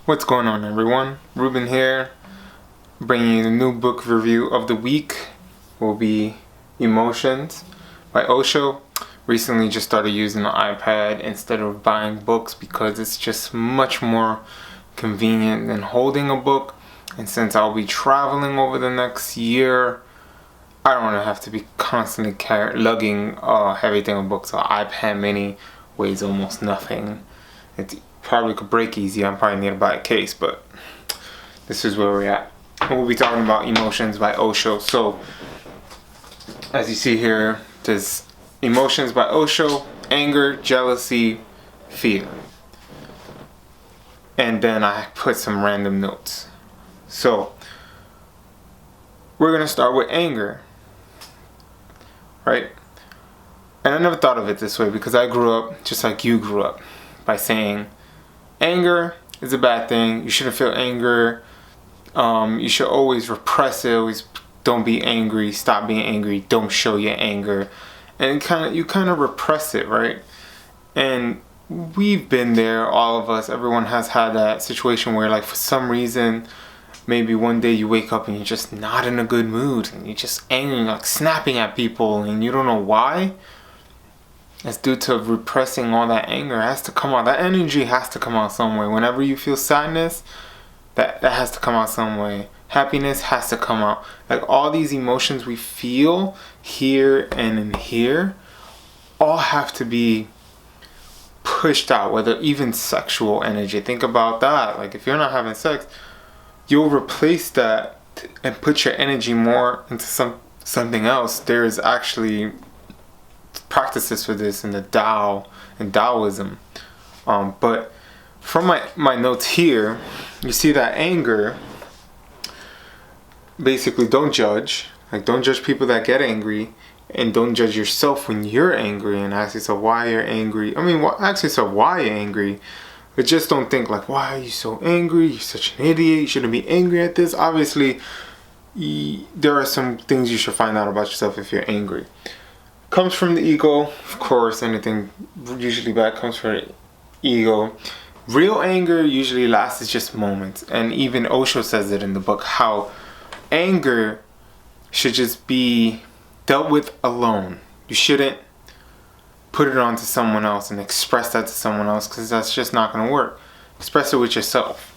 What's going on, everyone? Ruben here, bringing you the new book review of the week. Will be Emotions by Osho. Recently just started using the iPad instead of buying books because it's just much more convenient than holding a book. And since I'll be traveling over the next year, I don't want to have to be constantly lugging everything in books. So iPad mini weighs almost nothing. It probably could break easy. I probably need to buy a case, but this is where we're at. We'll be talking about Emotions by Osho. So, as you see here, there's Emotions by Osho: anger, jealousy, fear. And then I put some random notes. So, we're going to start with anger. Right? And I never thought of it this way because I grew up just like you grew up by saying anger is a bad thing. You shouldn't feel anger. You should always repress it. Always don't be angry. Stop being angry. Don't show your anger. And you kind of repress it, right? And we've been there, all of us. Everyone has had that situation where, like, for some reason, maybe one day you wake up and you're just not in a good mood and you're just angry, like snapping at people, and you don't know why. It's due to repressing all that anger. It has to come out. That energy has to come out some way. Whenever you feel sadness, that has to come out some way. Happiness has to come out. Like, all these emotions we feel here and in here all have to be pushed out, whether even sexual energy. Think about that. Like, if you're not having sex, you'll replace that and put your energy more into something else. There is actually practices for this in the Tao and Taoism. But from my notes here, you see that anger, basically don't judge. Like, don't judge people that get angry, and don't judge yourself when you're angry, and ask yourself why you're angry. I mean, ask yourself why you're angry. But just don't think like, why are you so angry? You're such an idiot. You shouldn't be angry at this. Obviously, there are some things you should find out about yourself if you're angry. Comes from the ego. Of course, anything usually bad comes from the ego. Real anger usually lasts just moments. And even Osho says it in the book, how anger should just be dealt with alone. You shouldn't put it onto someone else and express that to someone else, because that's just not going to work. Express it with yourself.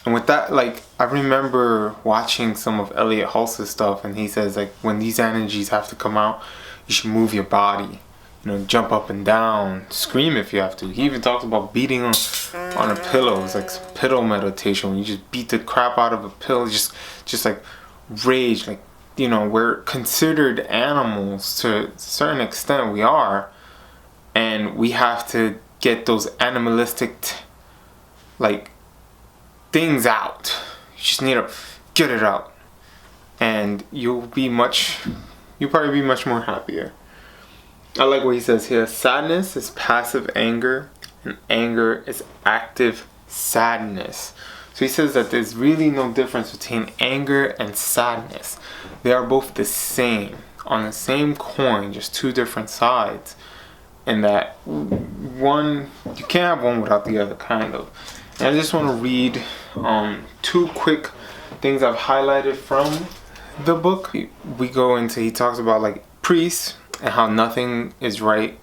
And with that, like, I remember watching some of Elliot Hulse's stuff, and he says, like, when these energies have to come out, you should move your body. You know, jump up and down, scream if you have to. He even talks about beating on a pillow. It's like pillow meditation, when you just beat the crap out of a pillow, just like rage. Like, you know, we're considered animals to a certain extent. We are, and we have to get those animalistic like things out. You just need to get it out, and you'll probably be much more happier. I like what he says here. Sadness is passive anger, and anger is active sadness. So he says that there's really no difference between anger and sadness. They are both the same, on the same coin, just two different sides. And that one, you can't have one without the other, kind of. And I just want to read two quick things I've highlighted from the book. He talks about, like, priests and how nothing is right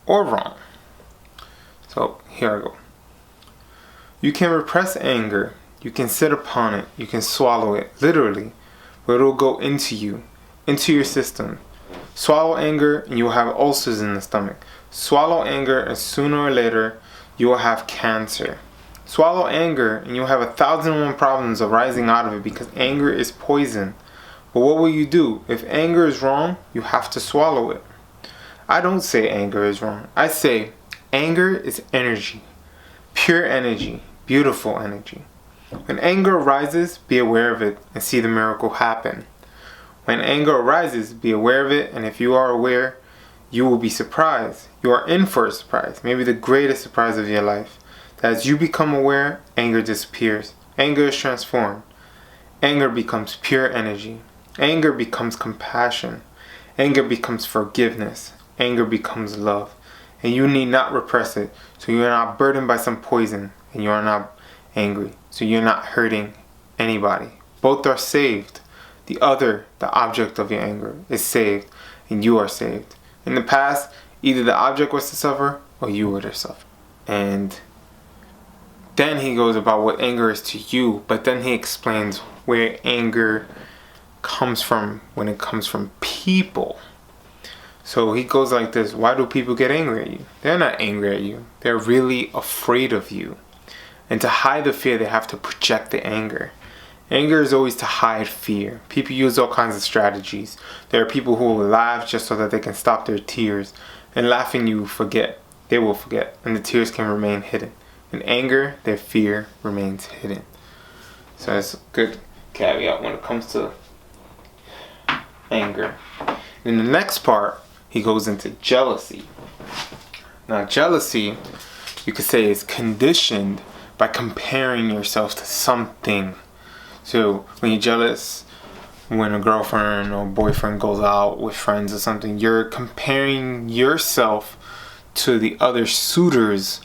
or wrong. So here I go. You can repress anger. You can sit upon it. You can swallow it, literally. But it'll go into you, into your system. Swallow anger and you'll have ulcers in the stomach. Swallow anger and sooner or later you will have cancer. Swallow anger and you'll have 1,001 problems arising out of it, because anger is poison. But what will you do? If anger is wrong, you have to swallow it. I don't say anger is wrong. I say anger is energy. Pure energy. Beautiful energy. When anger arises, be aware of it and see the miracle happen. When anger arises, be aware of it, and if you are aware, you will be surprised. You are in for a surprise, maybe the greatest surprise of your life. That as you become aware, anger disappears. Anger is transformed. Anger becomes pure energy. Anger becomes compassion. Anger becomes forgiveness. Anger becomes love. And you need not repress it, so you are not burdened by some poison. and you are not angry. So you're not hurting anybody. Both are saved. The object of your anger, is saved, and you are saved. In the past, either the object was to suffer or you were to suffer. And then he goes about what anger is to you, but then he explains where anger comes from when it comes from people. So he goes like this: why do people get angry at you? They're not angry at you. They're really afraid of you. And to hide the fear, they have to project the anger. Anger is always to hide fear. People use all kinds of strategies. There are people who will laugh just so that they can stop their tears. And laughing, you forget. They will forget. And the tears can remain hidden. In anger, their fear remains hidden. So that's a good caveat when it comes to anger. In the next part, he goes into jealousy. Now, jealousy, you could say, is conditioned by comparing yourself to something. So when you're jealous, when a girlfriend or boyfriend goes out with friends or something, you're comparing yourself to the other suitors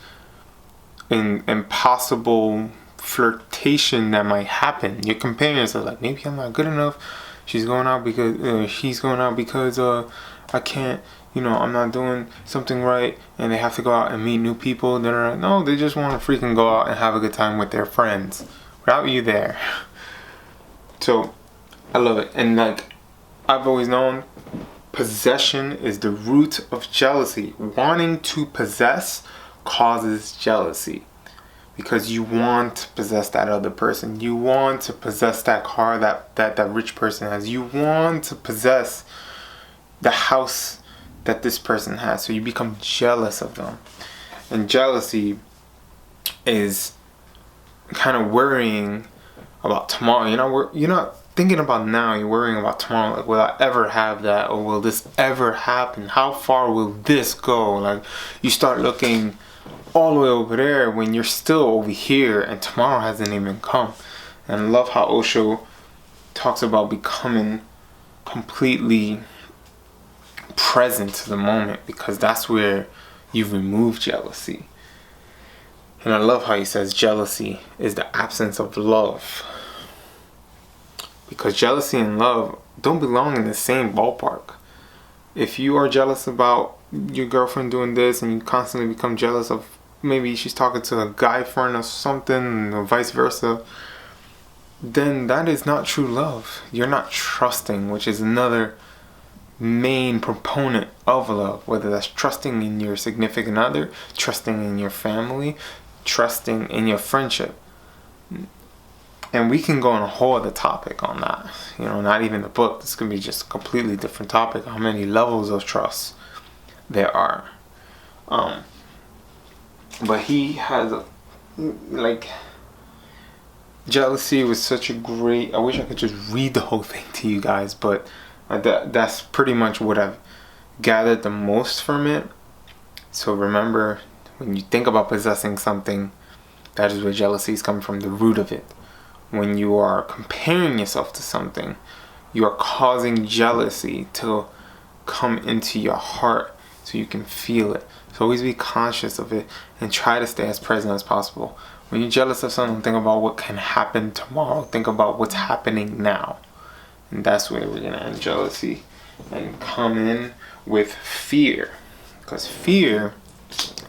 in possible flirtation that might happen. You're comparing yourself, like, maybe I'm not good enough. She's going out because he's going out because I can't, I'm not doing something right, and they have to go out and meet new people. No, they just want to freaking go out and have a good time with their friends without you there. So I love it. And like I've always known, possession is the root of jealousy. Wanting to possess causes jealousy, because you want to possess that other person. You want to possess that car that rich person has. You want to possess the house that this person has. So you become jealous of them. And jealousy is kind of worrying about tomorrow. You're not thinking about now. You're worrying about tomorrow. Like, will I ever have that? Or will this ever happen? How far will this go? Like, you start looking all the way over there when you're still over here and tomorrow hasn't even come. And I love how Osho talks about becoming completely present to the moment, because that's where you remove jealousy. And I love how he says jealousy is the absence of love, because jealousy and love don't belong in the same ballpark. If you are jealous about your girlfriend doing this and you constantly become jealous of maybe she's talking to a guy friend or something, or vice versa, then that is not true love. You're not trusting, which is another main proponent of love, whether that's trusting in your significant other, trusting in your family, trusting in your friendship. And we can go on a whole other topic on that. Not even the book. This could be just a completely different topic, how many levels of trust there are. But he has jealousy was such a great, I wish I could just read the whole thing to you guys, but that's pretty much what I've gathered the most from it. So remember, when you think about possessing something, that is where jealousy is coming from, the root of it. When you are comparing yourself to something, you are causing jealousy to come into your heart so you can feel it. So always be conscious of it and try to stay as present as possible. When you're jealous of something, think about what can happen tomorrow. Think about what's happening now. And that's where we're going to end jealousy and come in with fear. Because fear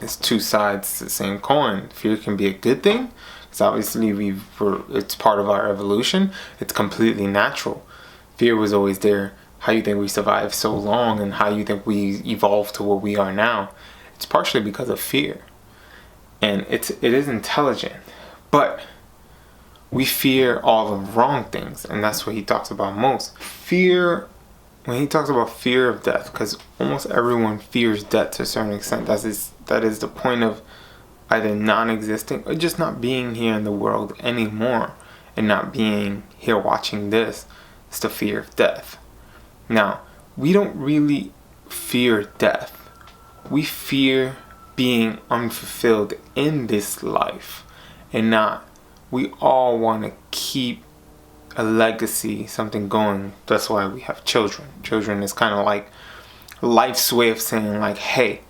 is two sides to the same coin. Fear can be a good thing, because obviously it's part of our evolution. It's completely natural. Fear was always there. How you think we survived so long, and how you think we evolved to what we are now? It's partially because of fear. And it is intelligent. But we fear all the wrong things, and that's what he talks about most. Fear, when he talks about fear of death, because almost everyone fears death to a certain extent. That is the point of either non-existing or just not being here in the world anymore, and not being here watching this. It's the fear of death. Now, we don't really fear death. We fear being unfulfilled in this life, and not. We all want to keep a legacy, something going. That's why we have children. Children is kind of like life's way of saying, like, hey,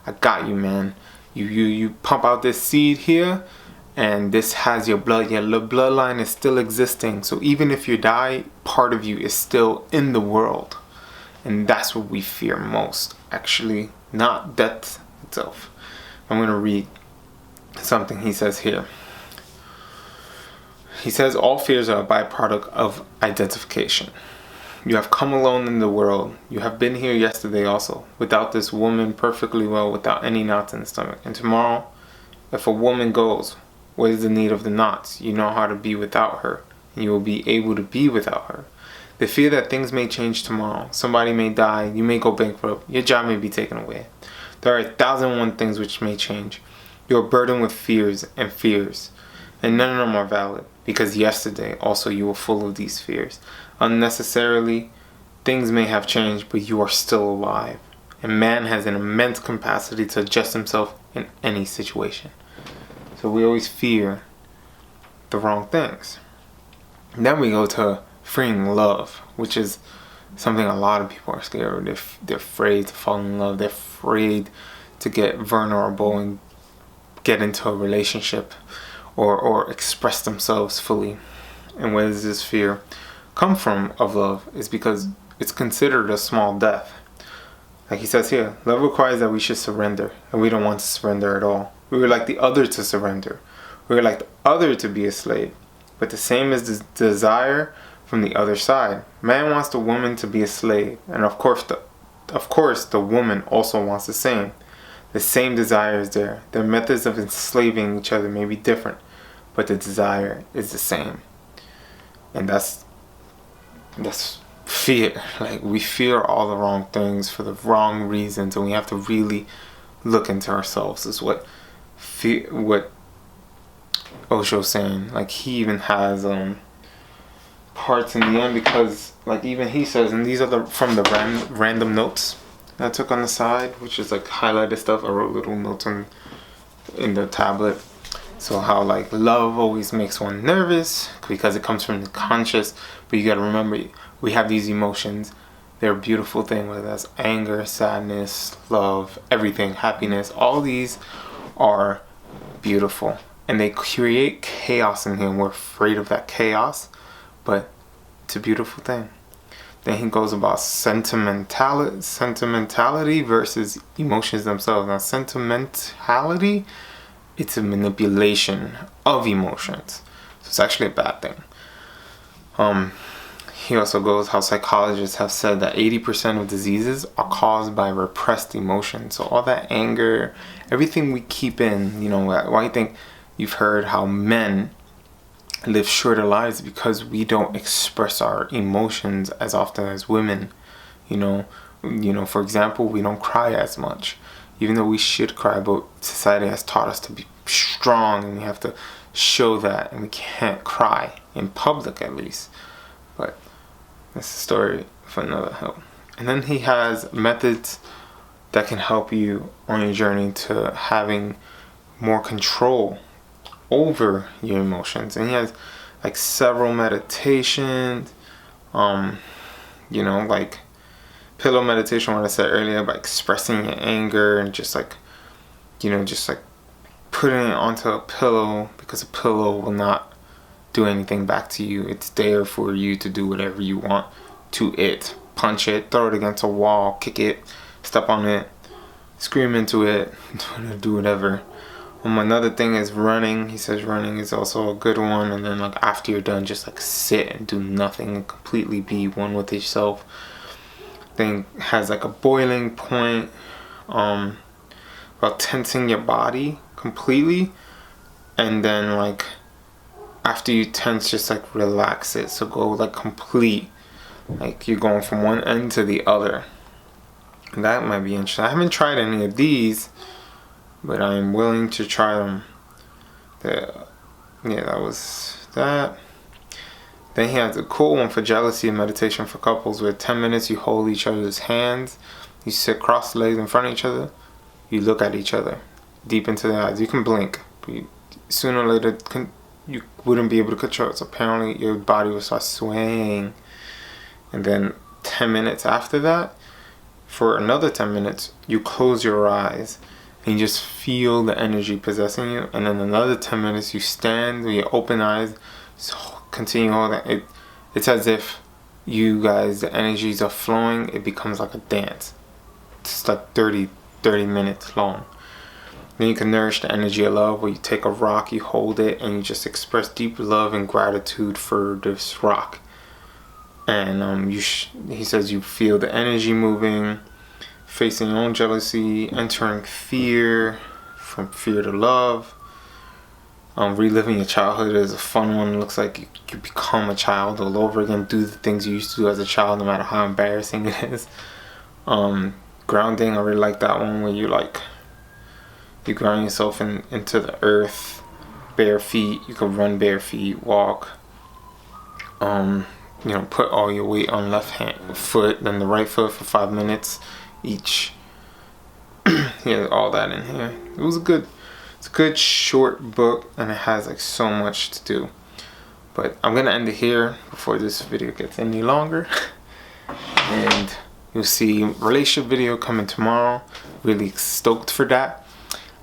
I got you, man. You pump out this seed here, And this has your blood. Your bloodline is still existing. So even if you die, part of you is still in the world. And that's what we fear most, actually, not death itself. I'm going to read something he says here. He says, all fears are a byproduct of identification. You have come alone in the world. You have been here yesterday also, without this woman perfectly well, without any knots in the stomach. And tomorrow, if a woman goes, what is the need of the knots? You know how to be without her, and you will be able to be without her. The fear that things may change tomorrow. Somebody may die. You may go bankrupt. Your job may be taken away. There are 1,001 things which may change. You are burdened with fears, and none of them are valid, because yesterday also you were full of these fears. Unnecessarily, things may have changed, but you are still alive. And man has an immense capacity to adjust himself in any situation. So we always fear the wrong things. And then we go to freeing love, which is something a lot of people are scared of. They're afraid to fall in love. They're afraid to get vulnerable and get into a relationship or express themselves fully. And where does this fear come from of love? Is because it's considered a small death. Like he says here, love requires that we should surrender, and we don't want to surrender at all. We would like the other to surrender. We would like the other to be a slave. But the same is the desire from the other side. Man wants the woman to be a slave, and of course the woman also wants the same. The same desire is there. Their methods of enslaving each other may be different, but the desire is the same. And that's fear. Like, we fear all the wrong things for the wrong reasons, and we have to really look into ourselves. Is what Osho's saying. Like, he even has parts in the end, because like even he says, and these are from the random notes that I took on the side, which is like highlighted stuff. I wrote little notes in the tablet. So how like love always makes one nervous because it comes from the conscious, but you gotta remember, we have these emotions. They're a beautiful thing, whether that's anger, sadness, love, everything, happiness. All these are beautiful, and they create chaos in here, and we're afraid of that chaos, but it's a beautiful thing. Then he goes about sentimentality versus emotions themselves. Now, sentimentality, it's a manipulation of emotions, so it's actually a bad thing. He also goes how psychologists have said that 80% of diseases are caused by repressed emotions. So all that anger, everything we keep in, why you think you've heard how men live shorter lives, because we don't express our emotions as often as women. For example, we don't cry as much, even though we should cry, but society has taught us to be strong, and we have to show that, and we can't cry in public, at least. But that's a story for another help. And then he has methods that can help you on your journey to having more control over your emotions. And he has like several meditations, like pillow meditation, what I said earlier, by expressing your anger and just putting it onto a pillow, because a pillow will not do anything back to you. It's there for you to do whatever you want to it. Punch it, throw it against a wall, kick it, step on it, scream into it, do whatever. Another thing is running. He says running is also a good one. And then like after you're done, just like sit and do nothing and completely be one with yourself. Then has like a boiling point about tensing your body completely, and then like after you tense, just like relax it. So go like complete, like you're going from one end to the other. And that might be interesting. I haven't tried any of these, but I'm willing to try them. That was that. Then he has a cool one for jealousy meditation for couples, where 10 minutes you hold each other's hands, you sit cross legs in front of each other, you look at each other deep into the eyes. You can blink, but sooner or later you wouldn't be able to control it. So apparently your body will start swaying. And then 10 minutes after that, for another 10 minutes, you close your eyes and you just feel the energy possessing you. And then another 10 minutes you stand with your open eyes, just continue holding it. It's as if you guys, the energies are flowing. It becomes like a dance. It's like 30 minutes long. Then you can nourish the energy of love, where you take a rock, you hold it, and you just express deep love and gratitude for this rock. And he says you feel the energy moving, facing your own jealousy, entering fear, from fear to love. Reliving your childhood is a fun one. It looks like you become a child all over again, do the things you used to do as a child, no matter how embarrassing it is. Grounding, I really like that one, where you ground yourself into the earth, bare feet. You can run bare feet, walk. Put all your weight on left foot, then the right foot for 5 minutes each. Yeah, all that in here. It's a good short book, and it has like so much to do. But I'm gonna end it here before this video gets any longer. And you'll see relationship video coming tomorrow. Really stoked for that.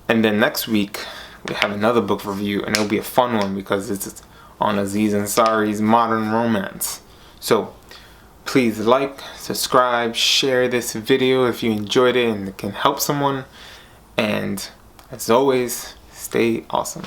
And then next week we have another book review, and it'll be a fun one because it's on Aziz Ansari's Modern Romance. So please like, subscribe, share this video if you enjoyed it and it can help someone. And as always, stay awesome.